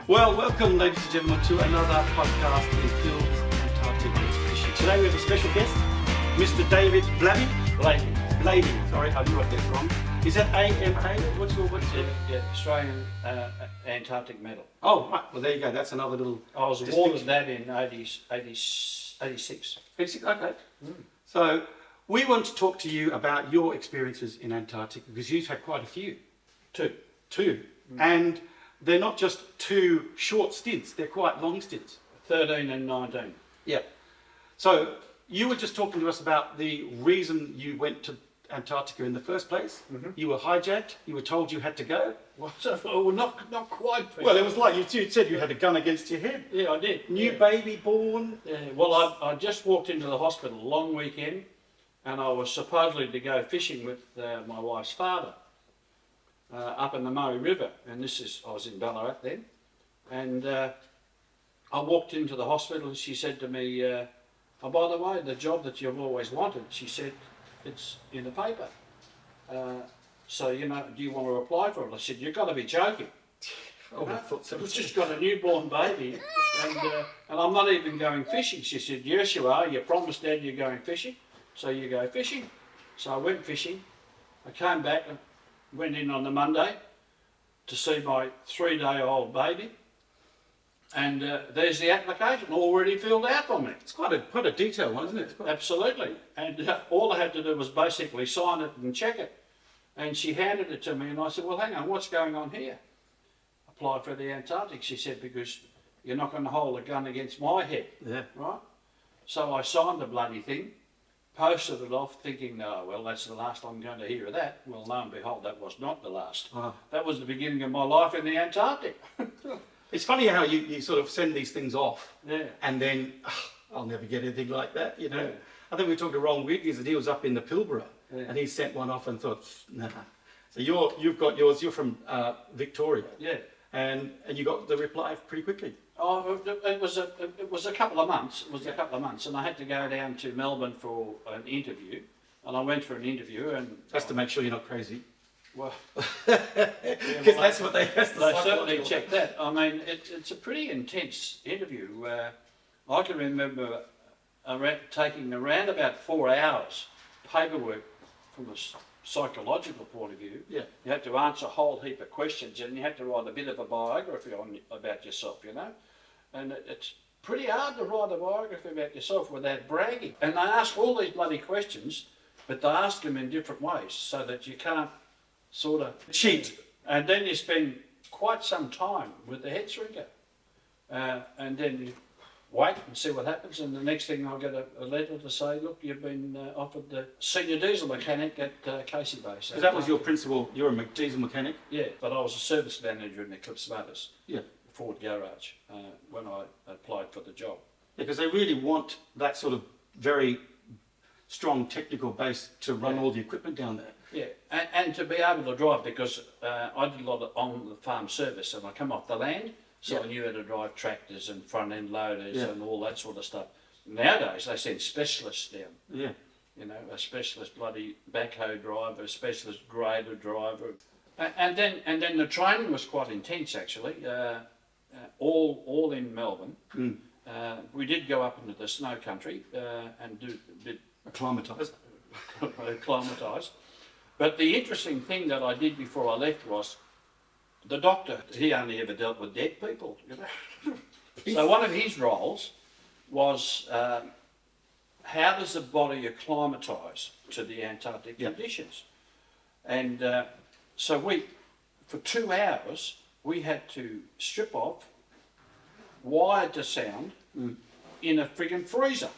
Well, welcome, ladies and gentlemen, to another podcast in Phil's Antarctic Expedition. Today we have a special guest, Mr. David Blaby. Blaby, sorry, I knew I'd get it wrong. Is that AMA? What's your? Yeah, Australian Antarctic Medal. Oh, right. Well, there you go. That's another little. I was awarded that in 86. 86, okay. So we want to talk to you about your experiences in Antarctic because you've had quite a few. Two. And they're not just two short stints, they're quite long stints. 13 and 19. Yeah. So you were just talking to us about the reason you went to Antarctica in the first place. Mm-hmm. You were hijacked, you were told you had to go. Well, not quite. Well, it was like you said you had a gun against your head. Yeah, I did. New baby born. Yeah. Well, I just walked into the hospital, long weekend, and I was supposedly to go fishing with my wife's father. Up in the Murray River, and I was in Ballarat then, and I walked into the hospital and she said to me, oh, by the way, the job that you've always wanted, she said, it's in the paper. So, do you want to apply for it? I said, you've got to be joking. I thought so. I've just got a newborn baby, and I'm not even going fishing. She said, yes, you are. You promised Dad you're going fishing, so you go fishing. So I went fishing. I came back and went in on the Monday to see my 3-day-old baby, and there's the application already filled out for me. It's quite a detailed one, isn't it? Absolutely. And all I had to do was basically sign it and check it. And she handed it to me, and I said, well, hang on, what's going on here? Applied for the Antarctic, she said, because you're not going to hold a gun against my head. Yeah. Right? So I signed the bloody thing, posted it off thinking, oh, well, that's the last I'm going to hear of that. Well, lo and behold, that was not the last. Oh. That was the beginning of my life in the Antarctic. It's funny how you sort of send these things off, Yeah. and then, I'll never get anything like that, Yeah. I think we talked to Ron Wiggins, and he was up in the Pilbara, Yeah. and he sent one off and thought, nah. So you've got yours, you're from Victoria, Yeah. and you got the reply pretty quickly. Oh, it was a couple of months. It was a couple of months, and I had to go down to Melbourne for an interview. And I went for an interview, and That's to make sure you're not crazy. well, Because that's what they certainly checked that. I mean, it's a pretty intense interview. I can remember taking around about 4 hours paperwork from a psychological point of view. Yeah. You had to answer a whole heap of questions, and you had to write a bit of a biography about yourself, And it's pretty hard to write a biography about yourself without bragging. And they ask all these bloody questions, but they ask them in different ways so that you can't sort of cheat. And then you spend quite some time with the head shrinker. And then you wait and see what happens, and the next thing I'll get a letter to say, look, you've been offered the senior diesel mechanic at Casey Base. Because that was your principal, you're a diesel mechanic? Yeah, but I was a service manager in Eclipse Motors. Yeah. Ford garage when I applied for the job. Yeah, because they really want that sort of very strong technical base to run all the equipment down there. Yeah, and to be able to drive, because I did a lot of on the farm service, and I come off the land, so I knew how to drive tractors and front end loaders and all that sort of stuff. Nowadays they send specialists down. Yeah. A specialist bloody backhoe driver, a specialist grader driver, and then the training was quite intense actually. All in Melbourne. We did go up into the snow country and do a bit acclimatise. But the interesting thing that I did before I left was the doctor. He only ever dealt with dead people. So one of his roles was how does the body acclimatise to the Antarctic conditions, and so for 2 hours. We had to strip off, wired to sound, in a friggin' freezer.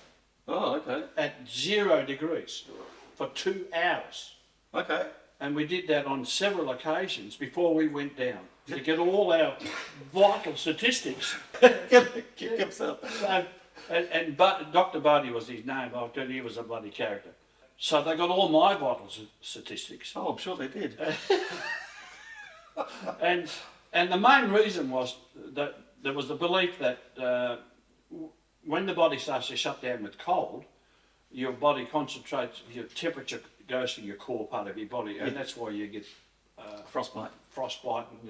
Oh, okay. At 0 degrees for 2 hours. Okay. And we did that on several occasions before we went down to get all our vital statistics. Kick himself. And Dr. Bodie was his name. I'll tell you, he was a bloody character. So they got all my vital statistics. Oh, I'm sure they did. And the main reason was that there was the belief that when the body starts to shut down with cold, your body concentrates, your temperature goes to your core part of your body, and that's why you get frostbite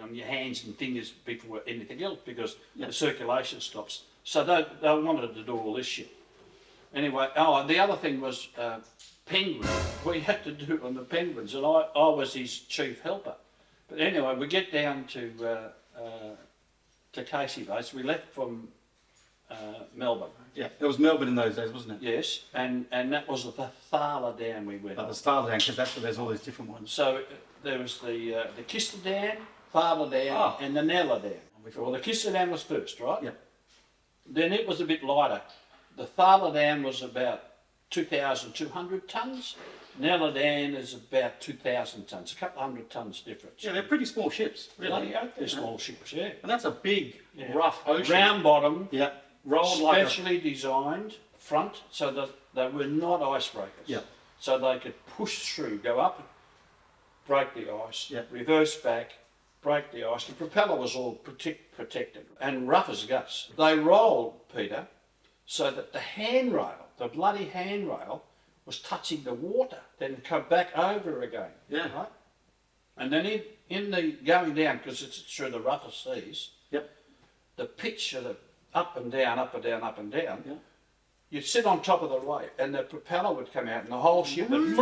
on your hands and fingers before anything else, because Yeah. the circulation stops. So they wanted to do all this shit. Anyway, and the other thing was penguins. We had to do it on the penguins, and I was his chief helper. But anyway, we get down to Casey Base. We left from Melbourne. Yeah, it was Melbourne in those days, wasn't it? Yes, and that was the Thala Dam we went on. The Star Dam, because that's where there's all these different ones. So there was the Kista Dam, Thala Dam, and the Nella Dam. Well, the Kista Dam was first, right? Yeah. Then it was a bit lighter. The Thala Dam was about 2,200 tonnes. Nella Dam is about 2,000 tonnes, a couple of hundred tonnes difference. Yeah, they're pretty small ships, really. They're small ships, yeah. And that's a big, rough ocean. Round bottom, Yeah, rolled like specially designed front, so that they were not icebreakers. Yeah. So they could push through, go up, break the ice, reverse back, break the ice. The propeller was all protected and rough as guts. They rolled, Peter, so that the handrail, the bloody handrail, was touching the water, then come back over again. Yeah. Right? And then in the going down, because it's through the roughest seas, the pitch of the up and down, up and down, up and down, you'd sit on top of the wave and the propeller would come out and the whole ship would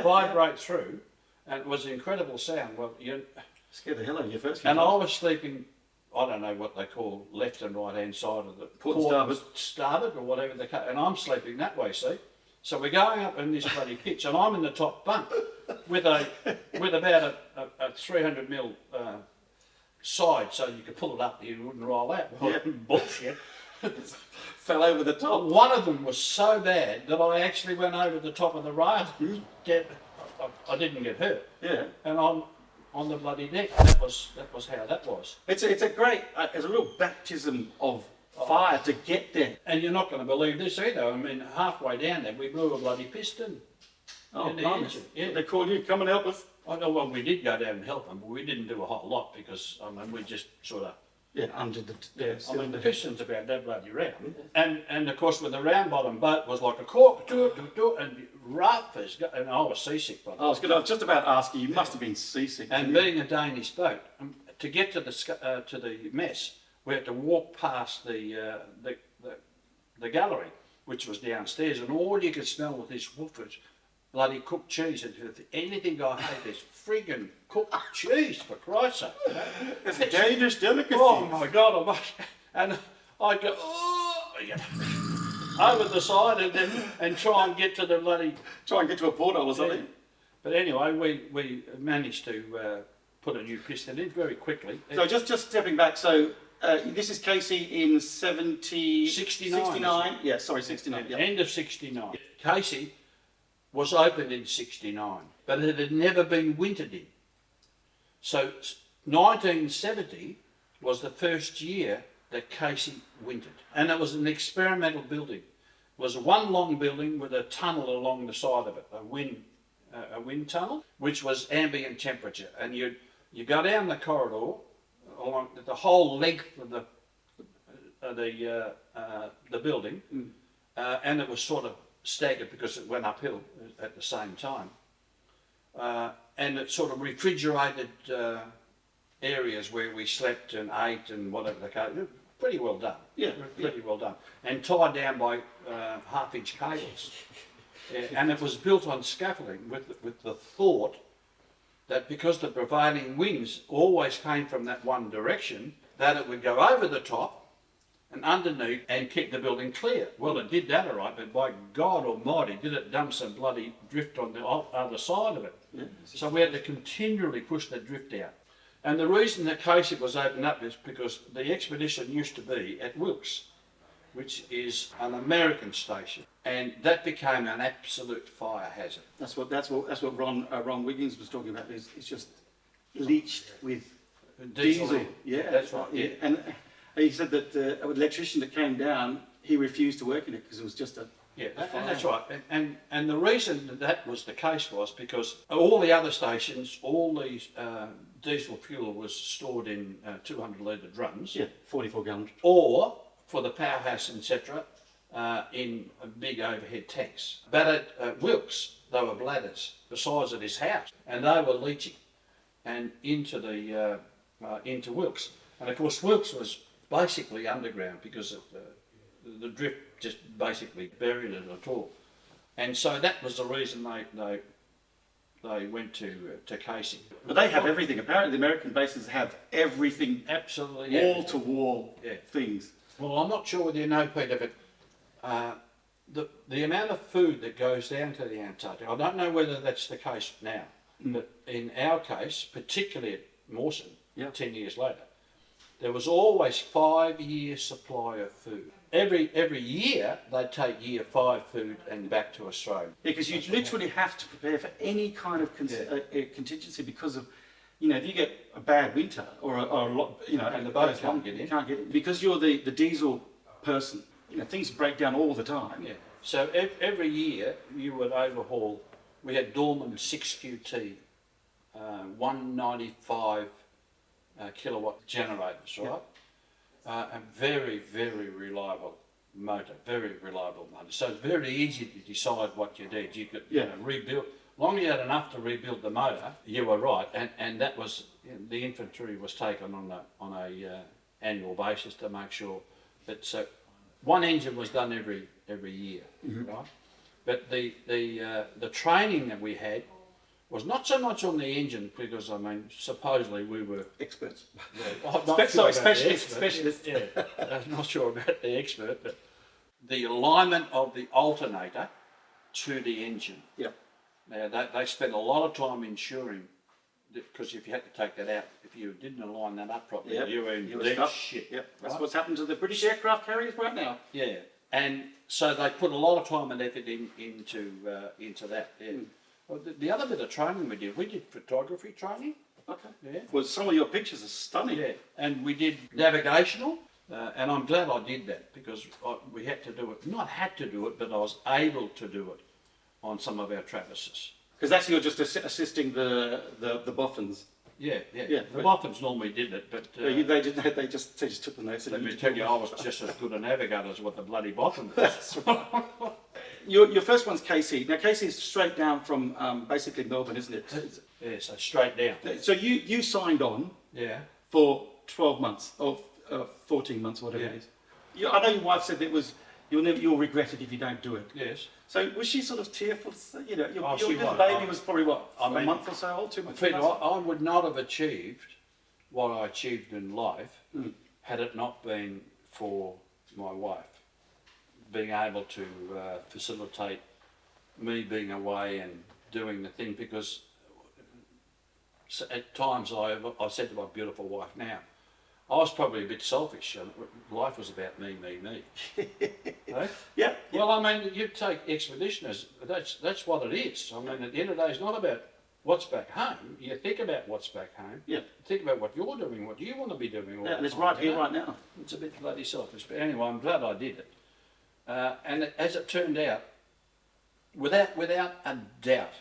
vibrate through, and it was an incredible sound. Well, scared the hell out of you first. And I was sleeping, I don't know what they call left and right hand side of the Port starboard or whatever they call, and I'm sleeping that way, see? So we're going up in this bloody pitch, and I'm in the top bunk with about a 300 mil side, so you could pull it up, you wouldn't roll out. Bullshit. Fell over the top. One of them was so bad that I actually went over the top of the rail. I didn't get hurt. Yeah. And I'm on the bloody deck. That was how that was. It's a great, it's a real baptism of fire to get there. And you're not going to believe this either. I mean, halfway down there, we blew a bloody piston. In the engine. Yeah. They called you, come and help us. I know, well, we did go down and help them, but we didn't do a whole lot because, I mean, we just sort of... undid the... I mean, the piston's about that bloody round. And of course, with the round bottom boat was like a cork, and rough as... And I was seasick by the I was just about to ask you must have been seasick. And being a Danish boat, to get to the mess, we had to walk past the gallery, which was downstairs, and all you could smell was this woofers, bloody cooked cheese. And if anything I hate is friggin' cooked cheese, for Christ's sake. It's a Danish delicacy. Oh my God! And I'd go over the side and try and get to the bloody... Try and get to a porthole or something. But anyway, we managed to put a new piston in very quickly. So just stepping back, so this is Casey in 69. 69. Yeah, sorry, 69. Yeah. End of 69. Casey was opened in 69, but it had never been wintered in. So 1970 was the first year that Casey wintered. And it was an experimental building. It was one long building with a tunnel along the side of it, a wind tunnel, which was ambient temperature. And you go down the corridor along the whole length of the building, and it was sort of staggered because it went uphill at the same time. And it sort of refrigerated areas where we slept and ate and whatever the case. Pretty well done. Pretty well done. And tied down by half-inch cables. And it was built on scaffolding with the thought that because the prevailing winds always came from that one direction, that it would go over the top and underneath and keep the building clear. Well, it did that all right, but by God almighty, did it dump some bloody drift on the other side of it. So we had to continually push the drift out. And the reason that Casey was opened up is because the expedition used to be at Wilkes, which is an American station, and that became an absolute fire hazard. That's what Ron Wiggins was talking about. It's just leached with diesel. Yeah, that's right. Yeah. And he said that an electrician that came down, he refused to work in it because it was just a and that's right. And the reason that was the case was because all the other stations, all these diesel fuel was stored in 200 litre drums. Yeah, 44 gallons. Or for the powerhouse, etc., in big overhead tanks. But at Wilkes, they were bladders the size of this house, and they were leaching. and into into Wilkes. And of course Wilkes was basically underground because of the drift just basically buried it at all. And so that was the reason they went to Casey. But they have everything. Apparently the American bases have everything. Absolutely. Wall-to-wall Yeah. things. Well, I'm not sure whether you know, Peter, but the amount of food that goes down to the Antarctic, I don't know whether that's the case now, but in our case, particularly at Mawson, 10 years later, there was always 5 years supply of food. Every year they'd take year 5 food and back to Australia. Yeah, because you literally have to prepare for any kind of contingency because of, if you get a bad winter or a lot, And the boats can't get in. You can't get in. Because you're the diesel person, things break down all the time. Yeah. So every year you would overhaul. We had Dorman 6QT, 195 kilowatt generators, right? And very, very reliable motor, very reliable motor. So it's very easy to decide what you did. You could rebuild. Long as you had enough to rebuild the motor, you were right. And that was, the infantry was taken on a annual basis to make sure that one engine was done every year, right? But the training that we had was not so much on the engine because supposedly we were Experts. Specialists. Yeah, I'm not sure about the expert, but the alignment of the alternator to the engine. Yep. Now they spent a lot of time ensuring that, because if you had to take that out, if you didn't align that up properly, you were in deep shit. Yep. That's right? what's happened to the British aircraft carriers right now. Yeah, and so they put a lot of time and effort into that. Yeah. Well, the other bit of training we did photography training. Okay. Yeah. Well, some of your pictures are stunning. Yeah, and we did navigational, and I'm glad I did that because we had to do it. Not had to do it, but I was able to do it on some of our traverses. Because that's you're just assisting the boffins. Yeah. The Boffins normally did it, but they just took the notes. Let me tell you, I was just as good a navigator as what the bloody Boffin was. That's right. Your first one's Casey. Now Casey is straight down from basically Melbourne, isn't it? Yeah, so straight down. So you signed on. Yeah. For 12 months or 14 months, whatever it is. I know your wife said that you'll regret it if you don't do it. Yes. So was she sort of tearful? Your she little was. baby was probably a mean, month or so old, 2 months. Peter, I would not have achieved what I achieved in life had it not been for my wife being able to facilitate me being away and doing the thing, because at times I said to my beautiful wife now, I was probably a bit selfish. Life was about me. Right? Yeah. Well, I mean, you take expeditioners, that's what it is. I mean, at the end of the day, it's not about what's back home. You think about what's back home. Yeah. Think about what you're doing, what you want to be doing. All And the it's time, right here, right now. It's a bit bloody selfish. But anyway, I'm glad I did it. And as it turned out, without a doubt,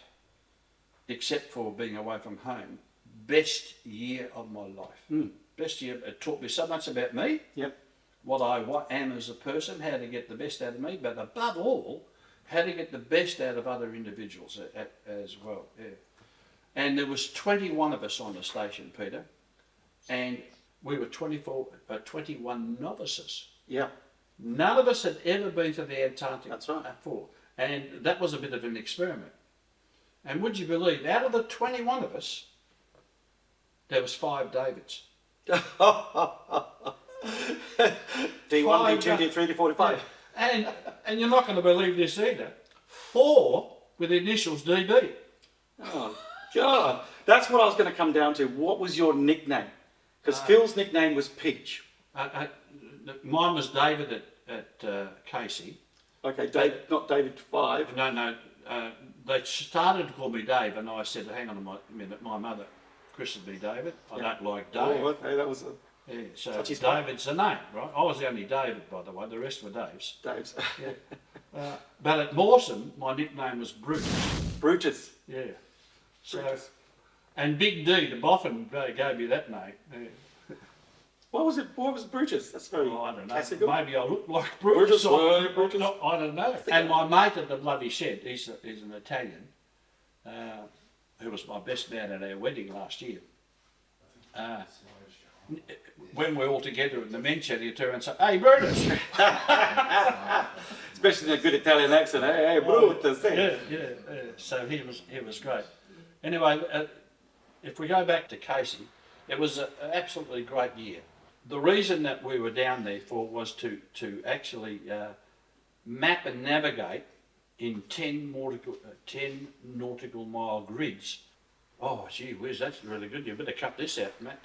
except for being away from home, best year of my life. Best year. It taught me so much about me. Yep. What I am as a person, how to get the best out of me, but above all, how to get the best out of other individuals as well. Yeah. And there was 21 of us on the station, Peter, and we were 21 novices. Yeah. None of us had ever been to the Antarctic That's right. before, and that was a bit of an experiment. And would you believe, out of the 21 of us, there was 5 Davids. D1, D2, D3, D45. Yeah. And you're not going to believe this either. 4 with the initials DB. Oh, God. That's what I was going to come down to. What was your nickname? Because Phil's nickname was Peach. Mine was David at Casey. Okay, Dave, not David 5. No. They started to call me Dave, and I said, hang on a minute, my mother christened me David. I don't like Dave. Oh, okay, that was yeah, so David's the name, right? I was the only David, by the way. The rest were Daves. Dave's. Yeah. But at Mawson, my nickname was Brutus. Brutus. Yeah. So, Brutus. and Big D, the Boffin, gave me that name. Yeah. What was it? What was Brutus? That's very I don't know. classical. Maybe I look like Brutus. Brutus. No, I don't know. And my mate at the bloody shed, he's an Italian, who was my best man at our wedding last year. when we're all together in the men's shed, he'd turn and say, "Hey, Brutus!" Especially in a good Italian accent. Hey, Brutus. Yeah. So he was great. Anyway, if we go back to Casey, it was an absolutely great year. The reason that we were down there for was to actually map and navigate in 10 nautical mile grids. Oh, gee whiz, that's really good. You better cut this out, Matt.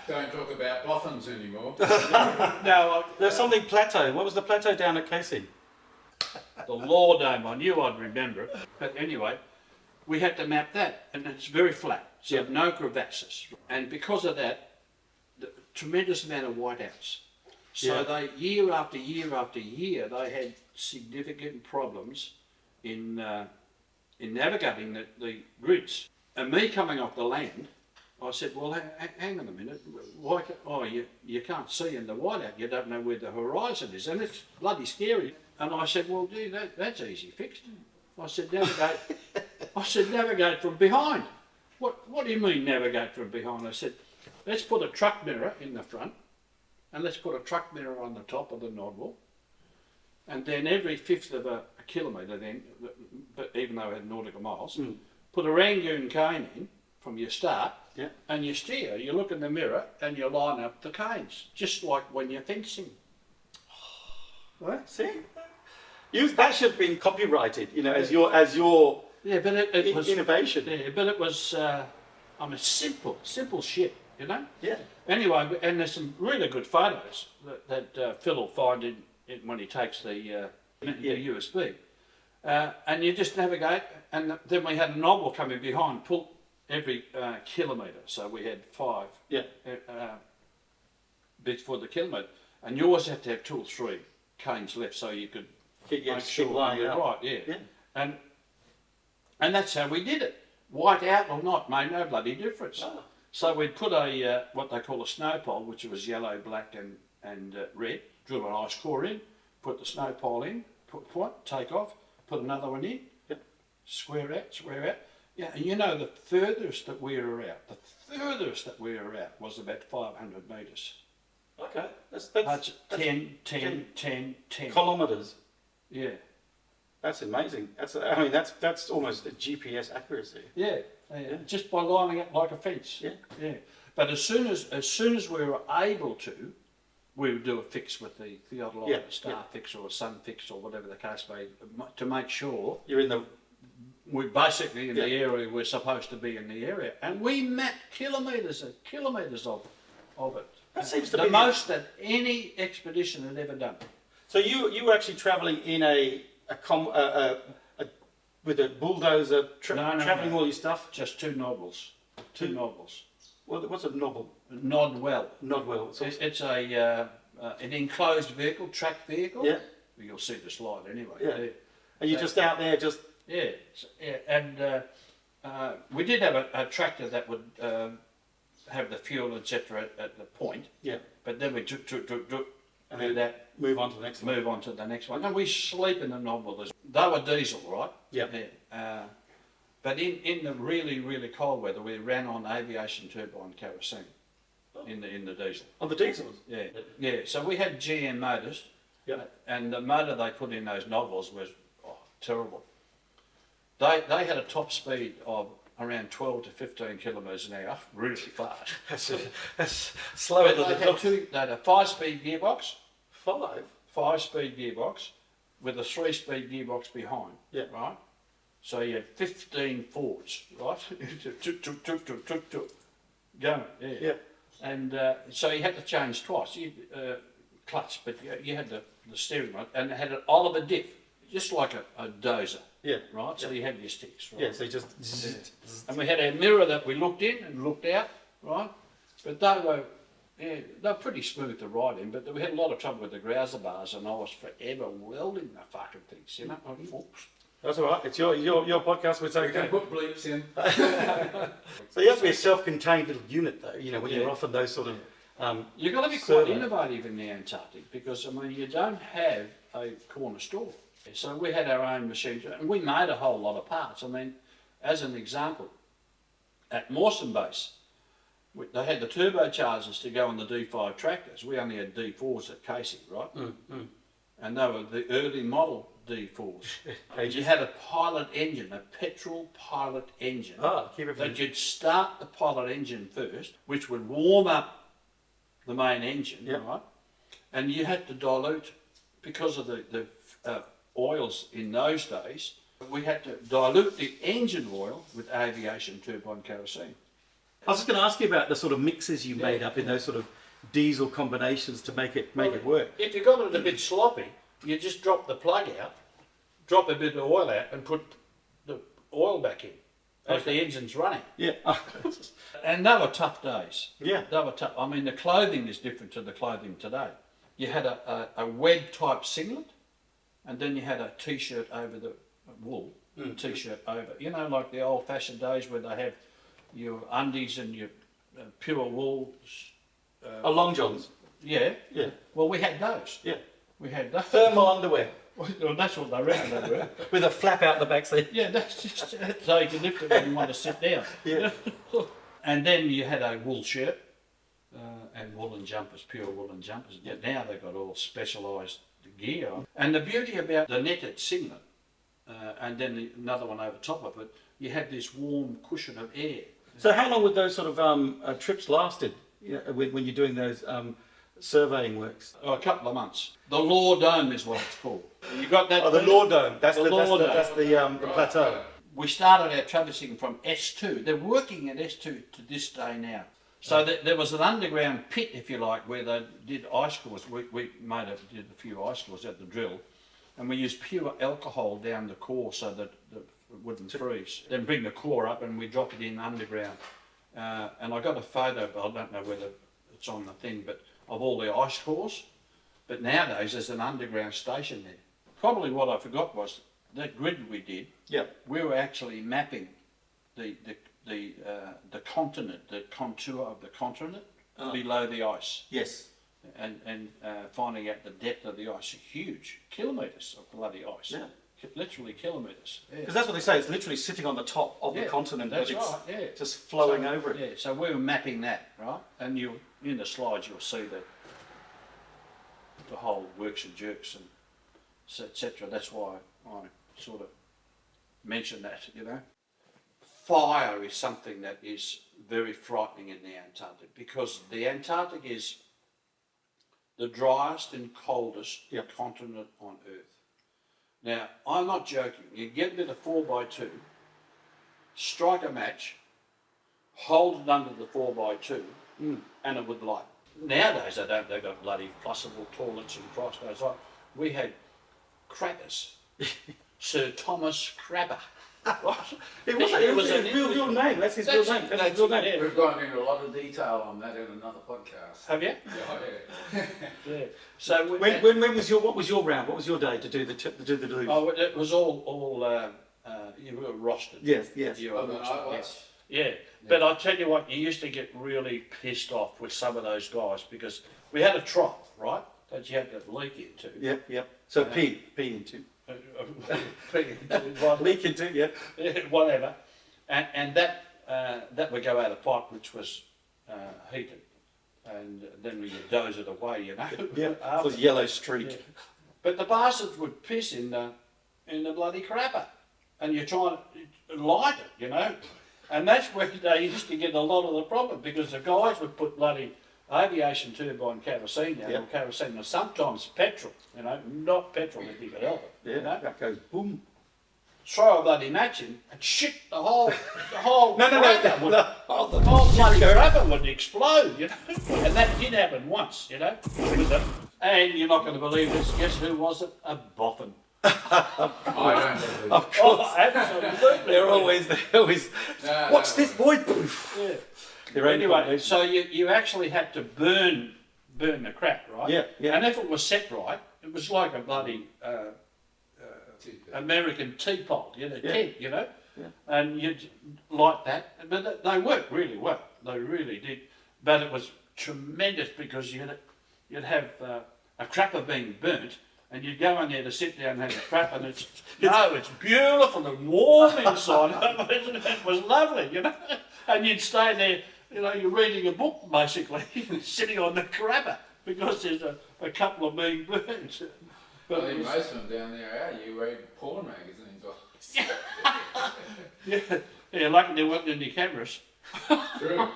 Don't talk about boffins anymore. No, There's something plateau. What was the plateau down at Casey? the law dome, I knew I'd remember it. But anyway, we had to map that, and it's very flat. So you have no crevasses. And because of that, the tremendous amount of whiteouts. So they, year after year after year, they had significant problems in navigating the grids. And me coming off the land, I said, well, hang on a minute. Why? You can't see in the whiteout. You don't know where the horizon is, and it's bloody scary. And I said, well, gee, that's easy fixed. I said, navigate. Navigate from behind. What do you mean navigate from behind? I said, let's put a truck mirror in the front, and let's put a truck mirror on the top of the nodwell. And then every fifth of a kilometre, then, but even though it had nautical miles, put a Rangoon cane in from your start, and you steer. You look in the mirror and you line up the canes, just like when you're fencing. Right, see? That should have been copyrighted, as your Yeah, but it was innovation. Yeah, but it was simple shit, Yeah. Anyway, and there's some really good photos that Phil will find in when he takes the USB, and you just navigate. And then we had a novel coming behind, pull every kilometre. So we had 5 bits for the kilometre, and you always had to have 2 or 3 canes left, so you could make sure you're right. Yeah. And that's how we did it. White out or not made no bloody difference. Oh. So we'd put a what they call a snow pole, which was yellow, black, and red. Drill an ice core in, put the snow pole in, put one, take off, put another one in, square out. Yeah, and the furthest that we were out, was about 500 metres. Okay, that's 10 kilometres. Yeah. That's amazing. That's almost a GPS accuracy. Yeah. Just by lining it like a fence. Yeah. But as soon as we were able to, we would do a fix with the theodolite, a star fix or a sun fix or whatever the case may be, to make sure we're basically in the area we're supposed to be in the area. And we mapped kilometres and kilometres of it. That seems to be be the most that any expedition had ever done. So you were actually travelling in with a bulldozer, travelling all your stuff? Just 2 novels. 2 novels. Well, what's a novel? Nodwell. Nodwell. It's an enclosed vehicle, tracked vehicle. Yeah. You'll see the slide anyway. Yeah. And you're just out there, just. Yeah. And we did have a tractor that would have the fuel, etc., at the point. Yeah. But then we do then that. Move on to the next one. Move on to the next one. And we sleep in the Nodwell. They were diesel, right? Yeah. But in the really, really cold weather, we ran on aviation turbine kerosene in the diesel. On the diesels? Yeah. So we had GM motors, and the motor they put in those Nodwells was terrible. They had a top speed of around 12 to 15 kilometres an hour, really fast. That's slower than they had a 5-speed gearbox. 5? 5-speed gearbox with a 3-speed gearbox behind. Yeah. Right? So you had 15 Fords, right? Going. Yeah. And so you had to change twice. Clutch, but you had the steering wheel, and it had an Oliver dip, just like a dozer. Yeah. Right? So you had your sticks, right? Yeah, so you just. And we had a mirror that we looked in and looked out, right? But they were pretty smooth to ride in, but we had a lot of trouble with the grouser bars, and I was forever welding the fucking things, That's all right. It's your podcast. It's okay. You can put bleeps in. So you have to be a self-contained little unit, though. When you're offered those sort of. You've got to be quite innovative in the Antarctic because you don't have a corner store. So we had our own machines, and we made a whole lot of parts. As an example, at Mawson Base, They had the turbochargers to go on the D5 tractors. We only had D4s at Casey, right? And they were the early model D4s. And you had a pilot engine, a petrol pilot engine. That you'd start the pilot engine first, which would warm up the main engine, right? And you had to dilute, because of the oils in those days, we had to dilute the engine oil with aviation turbine kerosene. I was just going to ask you about the sort of mixes you made up in those sort of diesel combinations to make it work. If you got it a bit sloppy, you just drop the plug out, drop a bit of oil out, and put the oil back in as the engine's running. Yeah. And they were tough days. Yeah. They were tough. I mean, the clothing is different to the clothing today. You had a web type singlet, and then you had a t-shirt over the wool, t-shirt over. You know, like the old fashioned days where they have your undies and your pure wool. Long johns. Yeah. Yeah. Well, we had those. Yeah. We had those. Thermal underwear. Well, that's what they reckon they were. With a flap out the back seat. Yeah, that's just so you can lift it when you want to sit down. Yeah. And then you had a wool shirt and woolen jumpers, pure woolen jumpers. Yet now they've got all specialised gear. And the beauty about the netted singlet, and then another one over top of it, you had this warm cushion of air. So how long would those sort of trips lasted, when you're doing those surveying works? Oh, a couple of months. The Law Dome is what it's called. You got that? Oh, the Law Dome. That's the Right, plateau. We started our traversing from S2. They're working at S2 to this day now. So there was an underground pit, if you like, where they did ice cores. We did a few ice cores at the drill, and we used pure alcohol down the core so that it wouldn't freeze. Then bring the core up and we drop it in underground. And I got a photo, but I don't know whether it's on the thing, but of all the ice cores. But nowadays there's an underground station there. Probably what I forgot was that grid we did. Yeah. We were actually mapping the continent, the contour of the continent below the ice, Yes. and finding out the depth of the ice. Huge kilometres of bloody ice. Yeah. Literally kilometres. Because that's what they say. It's literally sitting on the top of the continent, That's but it's right. Yeah. just flowing over it. Yeah. So we were mapping that, right? And you in the slides you'll see the whole works and jerks and etc. That's why I sort of mention that, you know. Fire is something that is very frightening in the Antarctic, because the Antarctic is the driest and coldest continent on Earth. Now, I'm not joking. You get a bit of 4x2, strike a match, hold it under the 4x2, and it would light. Nowadays, they've got bloody flushable toilets and Christ knows what. We had crabbers. Sir Thomas Crabber. It was his real name. That's his real name. That's his real name. Yeah. We've gone into a lot of detail on that in another podcast. Have you? Yeah. Yeah. So When was what was your round? What was your day to do the loop? Oh, it was all you were rostered. Yes. You were Oh, the night rostered, watch? yeah. But I tell you what, you used to get really pissed off with some of those guys, because we had a trough, right, that you had to leak into. Yep. So pee into. Leak Leak into, yeah. whatever, and that would go out of pipe, which was heated, and then we would doze it away, you know. Yeah. It was yellow streak. Yeah. But the bastards would piss in the bloody crapper, and you try and light it, you know, and that's where they used to get a lot of the problem, because the guys would put bloody aviation turbine kerosene down, or kerosene, or sometimes petrol, you know, not petrol if you could help it. Yeah, You know? that goes boom. Throw a bloody match in and shit, the whole No. crapper would, The the whole bloody crapper would explode, you know. And that did happen once, you know. And you're not going to believe this. Guess who was it? A boffin. I don't believe Of it. course. Oh, absolutely. They're always. No, What's no. this, boy? Yeah. They're only Anyway, so you actually had to burn the crap, right? Yeah. And if it was set right, it was like a bloody American teapot, you know, tent, you know. Yeah. And you'd light that, but they worked really well. They really did. But it was tremendous, because you'd have a crapper being burnt, and you'd go in there to sit down and have a crap, and it's beautiful and warm inside. It was lovely, you know. And you'd stay there you know, you're reading a book basically, sitting on the crabber because there's a couple of mean birds. But I think most of them down there are. You read porn magazines. yeah, lucky there weren't any cameras. True.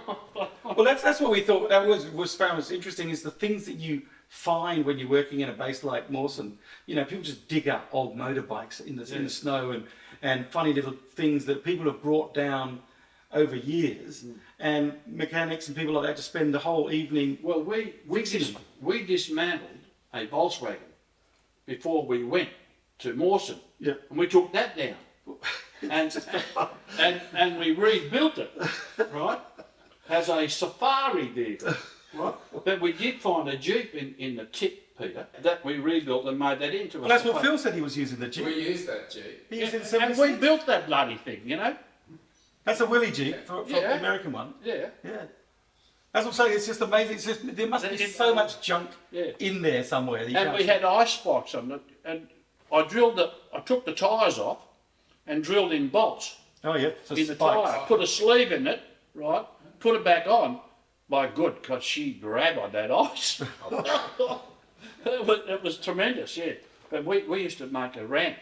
Well, that's what we thought. That was found was interesting is the things that you find when you're working in a base like Mawson. You know, people just dig up old motorbikes in the snow and funny little things that people have brought down over years, and mechanics and people like that to spend the whole evening. Well, we dismantled a Volkswagen before we went to Mawson, Yeah. and we took that down, and we rebuilt it, right, as a safari vehicle, right. But we did find a Jeep in the tip, Peter, that we rebuilt and made that into a. Well, that's what safari. Phil said he was using the Jeep. We used that Jeep. He used it in And 76. we built that bloody thing, you know. That's a Willie Jeep for Yeah. the American one. Yeah. Yeah. That's what I'm saying. It's just amazing. It's just there must be so much junk Yeah. in there somewhere. That you And can't we see. had ice spikes on it, and I took the tyres off and drilled in bolts Oh yeah. So in the spikes. tyre, put a sleeve in it, right, put it back on. My good, because she grabbed on that ice. It was tremendous, yeah. But we used to make a ramp,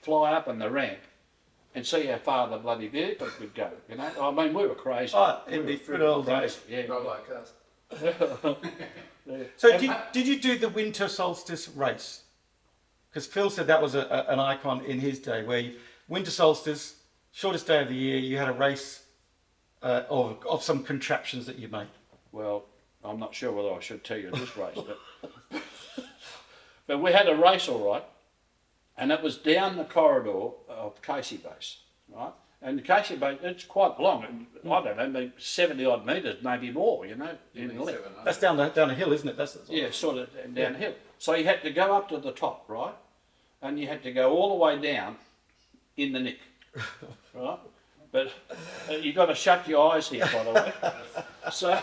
fly up on the ramp, and see how far the bloody vehicle could go, you know. I mean, we were crazy. Oh, we it'd were be freaking good old crazy, days. Not like us. yeah. So And- did you do the winter solstice race? Because Phil said that was an icon in his day, where winter solstice, shortest day of the year, you had a race of some contraptions that you made. Well, I'm not sure whether I should tell you this race, but we had a race, all right, and it was down the corridor of Casey Base, right? And the Casey Base, it's quite long, I don't know, maybe 70 odd metres, maybe more, you know, in length. That's down the hill, isn't it? That's Yeah, sort of downhill. So you had to go up to the top, right? And you had to go all the way down in the nick, right? But you've got to shut your eyes here, by the way. So,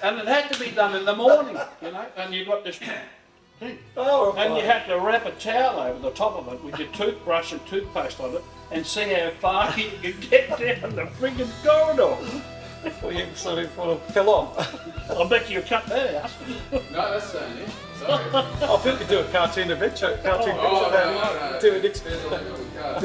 and it had to be done in the morning, you know, and you've got this thing. Oh, And you had to wrap a towel over the top of it with your toothbrush and toothpaste on it and see how far you could get down the friggin' corridor. Well, you sort of fell off. I bet you cut that out. No, that's staying in. Sorry. I Phil could do a cartoon adventure Oh, about no, no. doing an There's a little car.